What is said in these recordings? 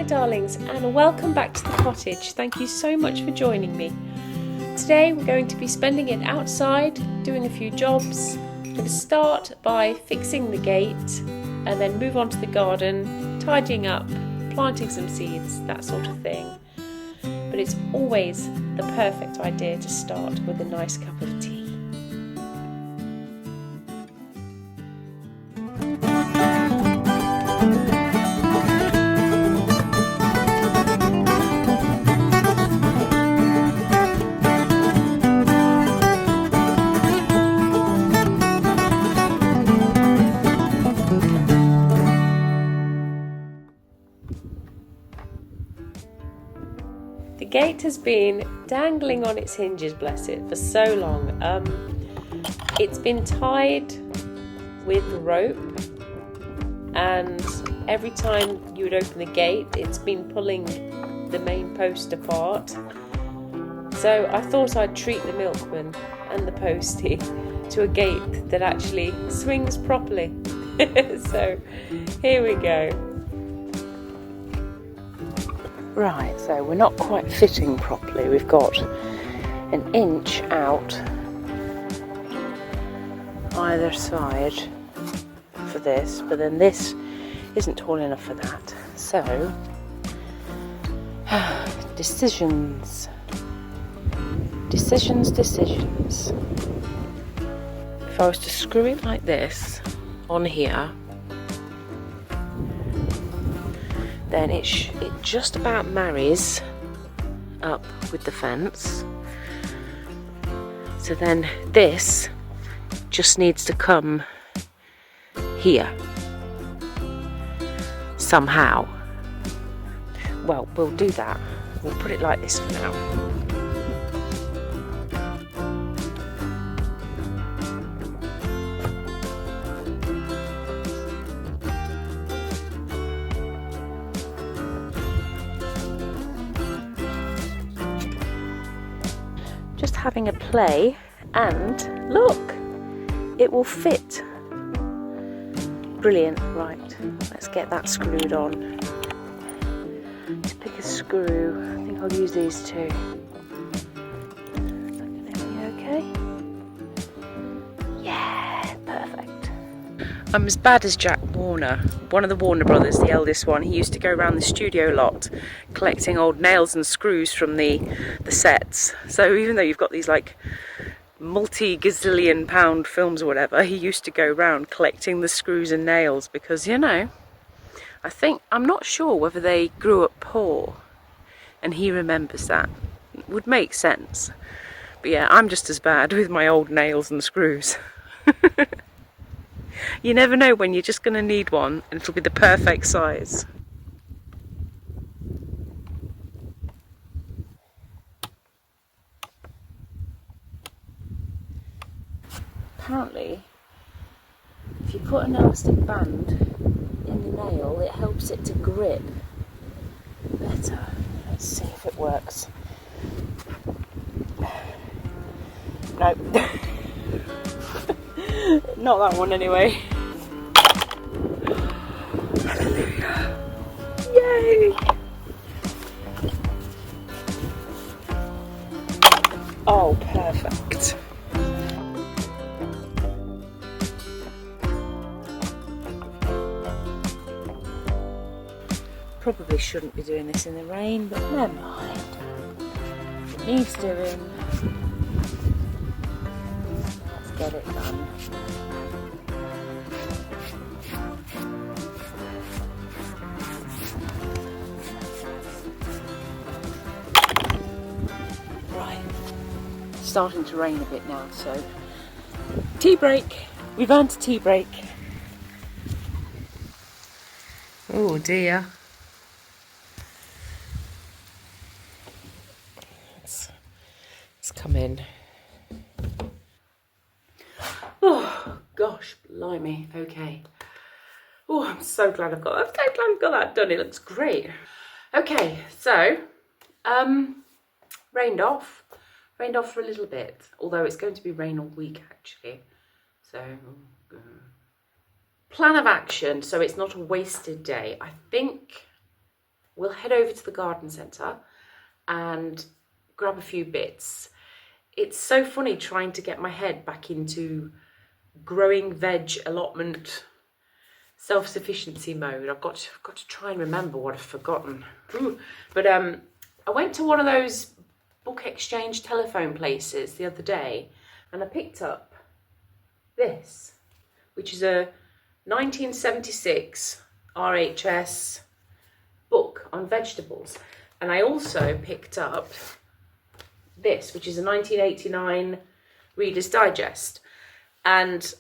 darlings, and welcome back to the cottage. Thank you so much for joining me. Today we're going to be spending it outside, doing a few jobs. I'm going to start by fixing the gate and then move on to the garden, tidying up, planting some seeds, that sort of thing. But it's always the perfect idea to start with a nice cup of tea. The gate has been dangling on its hinges, bless it, for so long. It's been tied with rope, and every time you would open the gate, it's been pulling the main post apart. So I thought I'd treat the milkman and the postie to a gate that actually swings properly. So here we go. Right, so we're not quite fitting properly. We've got an inch out either side for this, but then this isn't tall enough for that. So, decisions. If I was to screw it like this on here, then it just about marries up with the fence. So then this just needs to come here somehow. Well, we'll do that. We'll put it like this for now. Just having a play, and look, it will fit. Brilliant. Right, let's get that screwed on. Let's pick a screw. I think I'll use these two. Is that going to be okay? Yeah, perfect. I'm as bad as Jack Warner, one of the Warner brothers, the eldest one. He used to go around the studio lot collecting old nails and screws from the sets. So even though you've got these like multi-gazillion pound films or whatever, he used to go around collecting the screws and nails because, you know, I'm not sure whether they grew up poor and he remembers that. It would make sense. But yeah, I'm just as bad with my old nails and screws. You never know when you're just going to need one and it'll be the perfect size. Apparently, if you put an elastic band in the nail, it helps it to grip better. Let's see if it works. Nope. Not that one anyway. Hallelujah. Yay! Oh, perfect. Probably shouldn't be doing this in the rain, but never mind. It needs doing. Let's get it done. Right, it's starting to rain a bit now, so tea break. We've earned a tea break. Oh dear. Let's come in. Oh gosh, blimey. Okay. Oh, I'm so glad I've got that done. It looks great. Okay, so rained off for a little bit, although it's going to be rain all week actually. So plan of action, so it's not a wasted day. I think we'll head over to the garden centre and grab a few bits. It's so funny trying to get my head back into growing veg allotment self-sufficiency mode. I've got to try and remember what I've forgotten. Ooh. But I went to one of those book exchange telephone places the other day and I picked up this, which is a 1976 RHS book on vegetables. And I also picked up this, which is a 1989 Reader's Digest. And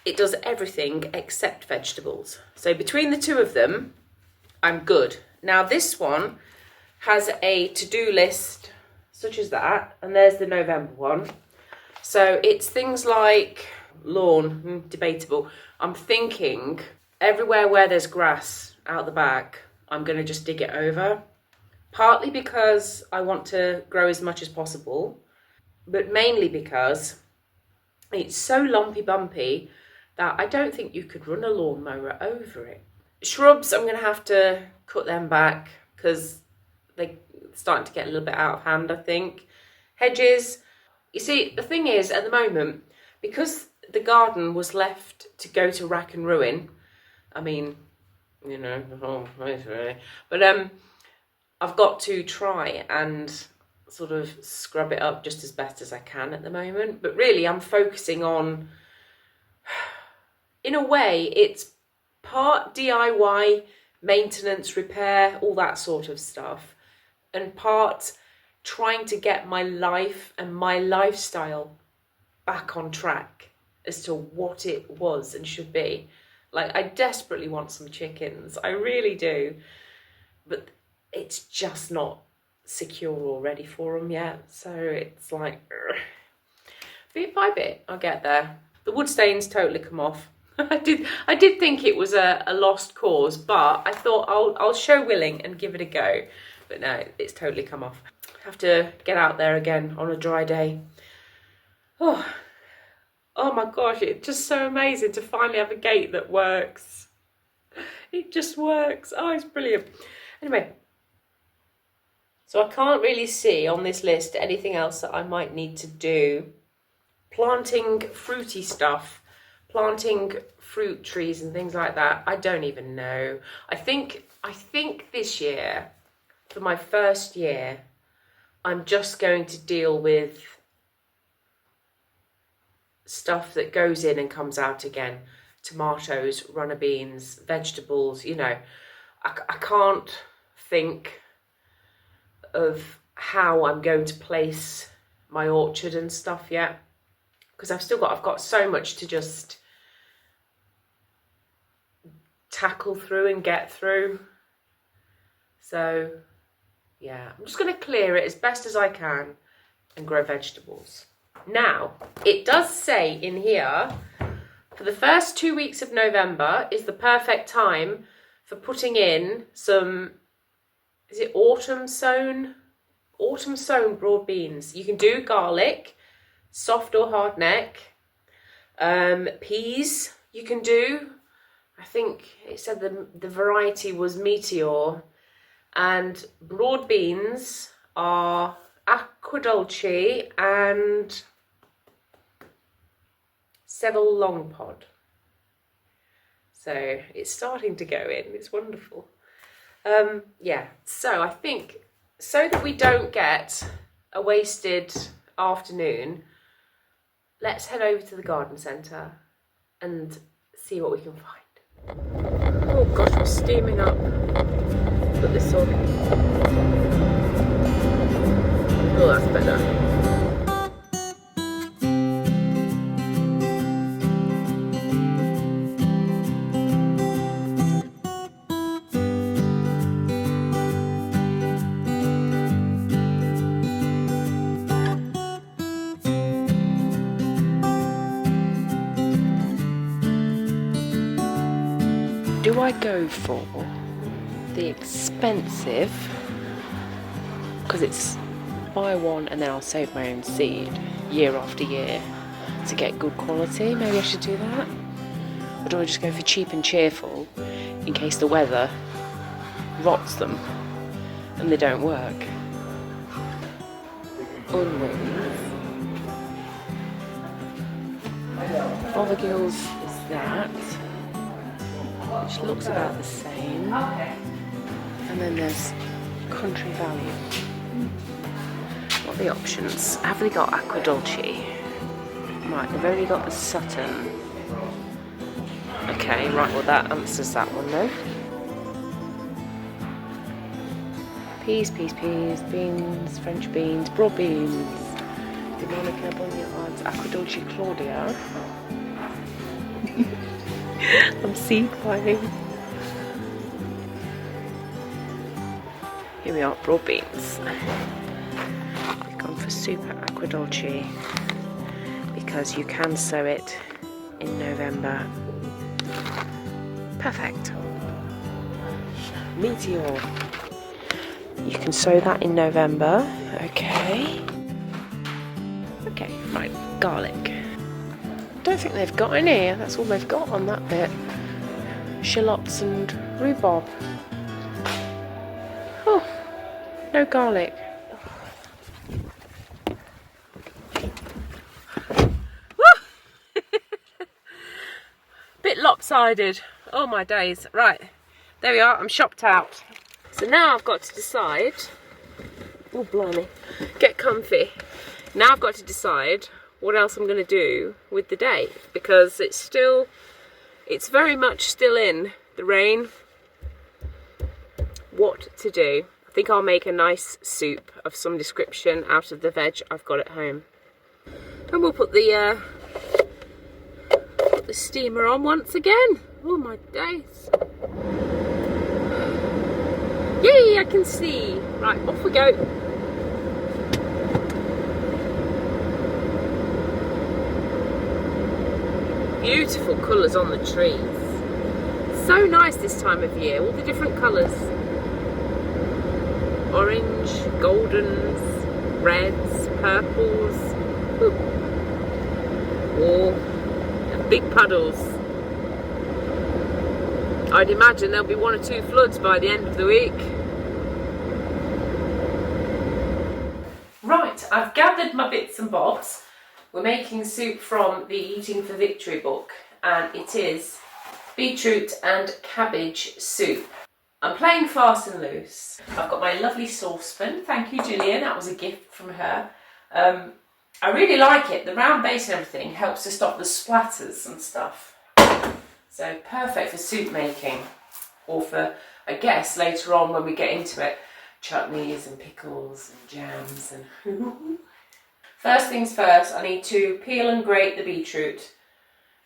it does everything except vegetables. So between the two of them, I'm good. Now this one has a to-do list such as that, and there's the November one. So it's things like lawn, debatable. I'm thinking everywhere where there's grass out the back, I'm going to just dig it over. Partly because I want to grow as much as possible, but mainly because it's so lumpy bumpy that I don't think you could run a lawnmower over it. Shrubs, I'm going to have to cut them back because they're starting to get a little bit out of hand, I think. Hedges, you see, the thing is, at the moment, because the garden was left to go to rack and ruin, I mean, you know, but I've got to try and sort of scrub it up just as best as I can at the moment. But really, I'm focusing on, in a way, it's part DIY, maintenance, repair, all that sort of stuff, and part trying to get my life and my lifestyle back on track as to what it was and should be. Like, I desperately want some chickens, I really do, but it's just not secure or ready for them yet. So it's like, bit by bit, I'll get there. The wood stains totally come off. I did think it was a lost cause, but I thought I'll show willing and give it a go. But no, it's totally come off. Have to get out there again on a dry day. Oh my gosh, it's just so amazing to finally have a gate that works. It just works. Oh, it's brilliant. Anyway, so I can't really see on this list anything else that I might need to do. Planting fruity stuff, planting fruit trees and things like that, I don't even know. I think this year, for my first year, I'm just going to deal with stuff that goes in and comes out again. Tomatoes, runner beans, vegetables, you know. I can't think of how I'm going to place my orchard and stuff yet, because I've got so much to just tackle through and get through. So yeah, I'm just going to clear it as best as I can and grow vegetables. Now, it does say in here, for the first 2 weeks of November is the perfect time for putting in some, is it autumn sown broad beans. You can do garlic, soft or hard neck, peas you can do. I think it said the variety was Meteor, and broad beans are Aquadulce and Seville Long Pod. So it's starting to go in, it's wonderful. Yeah, so I think, so that we don't get a wasted afternoon, let's head over to the garden centre and see what we can find. Oh gosh, we're steaming up. Put this on. Oh, that's better. Do I go for the expensive, because it's buy one and then I'll save my own seed year after year to get good quality? Maybe I should do that. Or do I just go for cheap and cheerful in case the weather rots them and they don't work. Onions. Fothergill's is that, which looks about the same. And then there's Country Value. What are the options? Have they got Aqua Dolce? Right, they've only got the Sutton. Okay, right, well that answers that one then. Peas, beans, French beans, broad beans, Monica Bonniards, Aqua Dolce Claudia. I'm seed buying. Here we are, broad beans. We've gone for Super Aqua Dolce because you can sow it in November. Perfect. Meteor. You can sow that in November. Okay. Okay, right, garlic. Don't think they've got any. That's all they've got on that bit. Shallots and rhubarb. Oh, no garlic. Bit lopsided. Oh my days. Right, there we are. I'm shopped out. So now I've got to decide. Oh blimey, get comfy. Now I've got to decide what else I'm going to do with the day, because it's very much still in the rain. What to do? I think I'll make a nice soup of some description out of the veg I've got at home. And we'll put the steamer on once again. Oh my days. Yay, I can see. Right, off we go. Beautiful colours on the trees. So nice this time of year, all the different colours. Orange, goldens, reds, purples. Ooh. Oh, and big puddles. I'd imagine there'll be 1 or 2 floods by the end of the week. Right, I've gathered my bits and bobs. We're making soup from the Eating for Victory book, and it is beetroot and cabbage soup. I'm playing fast and loose. I've got my lovely saucepan. Thank you, Gillian. That was a gift from her. I really like it. The round base and everything helps to stop the splatters and stuff. So perfect for soup making, or for, I guess, later on when we get into it, chutneys and pickles and jams and... First things first, I need to peel and grate the beetroot,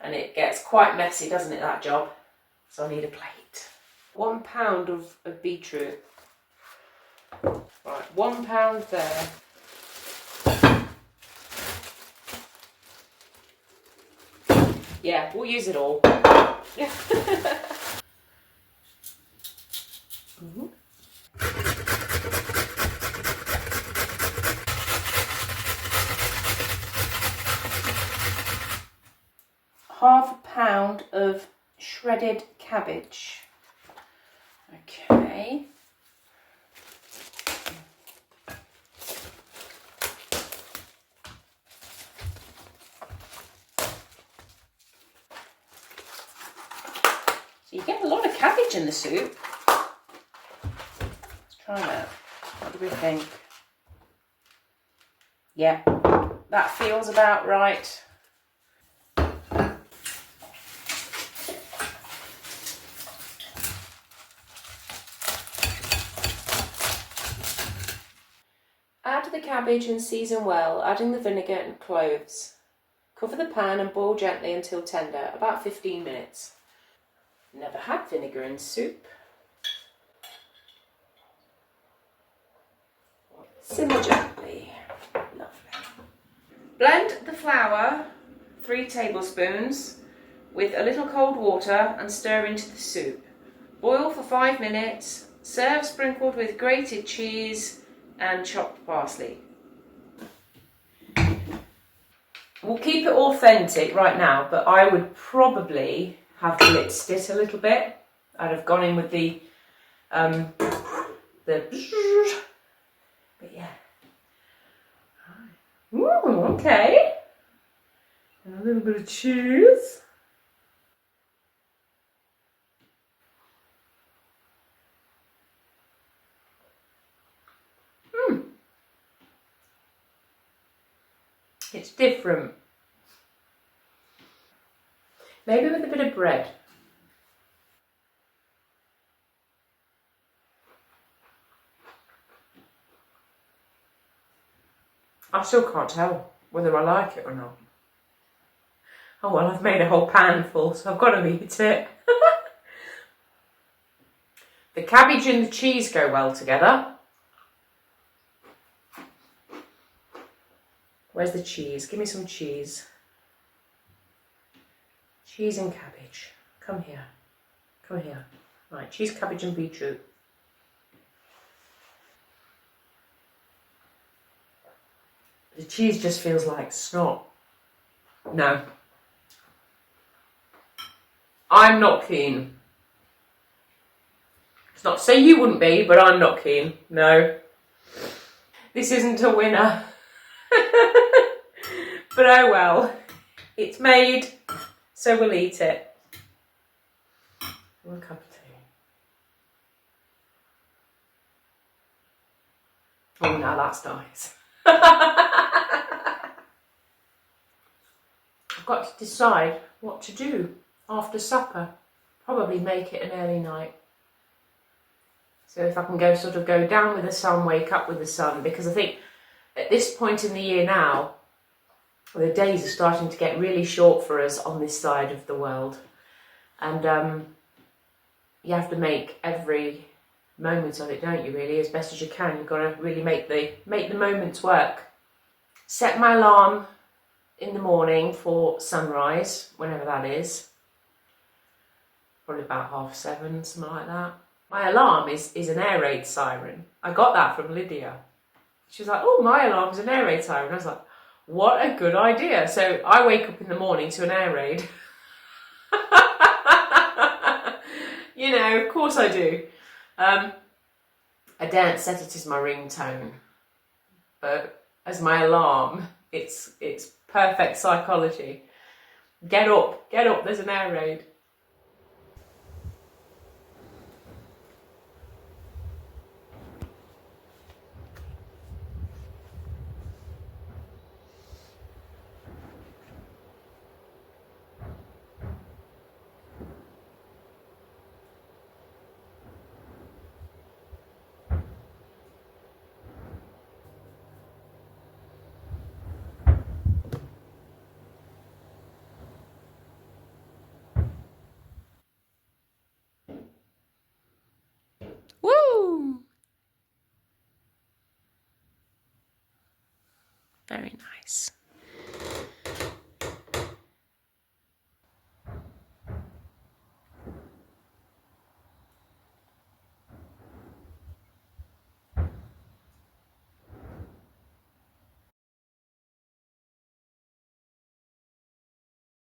and it gets quite messy, doesn't it, that job? So I need a plate. 1 pound of beetroot. Right, 1 pound there. Yeah, we'll use it all. Yeah. Mm-hmm. Half a pound of shredded cabbage. Okay. So you get a lot of cabbage in the soup. Let's try that. What do we think? Yeah, that feels about right. Add the cabbage and season well, adding the vinegar and cloves. Cover the pan and boil gently until tender, about 15 minutes. Never had vinegar in soup. Simmer gently. Lovely. Blend the flour, 3 tablespoons, with a little cold water and stir into the soup. Boil for 5 minutes. Serve sprinkled with grated cheese and chopped parsley. We'll keep it authentic right now, but I would probably have blitzed it a little bit. I'd have gone in with the But yeah. Ooh, okay. And a little bit of cheese. It's different. Maybe with a bit of bread. I still can't tell whether I like it or not. Oh well, I've made a whole pan full, so I've got to eat it. The cabbage and the cheese go well together. Where's the cheese? Give me some cheese. Cheese and cabbage. Come here. Come here. Right, cheese, cabbage and beetroot. The cheese just feels like snot. No. I'm not keen. It's not to say you wouldn't be, but I'm not keen. No. This isn't a winner. But oh well. It's made, so we'll eat it. One cup of tea. Oh, now that's nice. I've got to decide what to do after supper. Probably make it an early night. So if I can go down with the sun, wake up with the sun, because I think at this point in the year now, the days are starting to get really short for us on this side of the world. And you have to make every moment of it, don't you, really, as best as you can. You've got to really make the moments work. Set my alarm in the morning for sunrise, whenever that is. Probably about 7:30, something like that. My alarm is an air raid siren. I got that from Lydia. She was like, oh, my alarm's an air raid siren. I was like, what a good idea. So I wake up in the morning to an air raid. You know, of course I do. I daren't set it as my ringtone, but as my alarm, it's perfect psychology. Get up, there's an air raid. Woo! Very nice.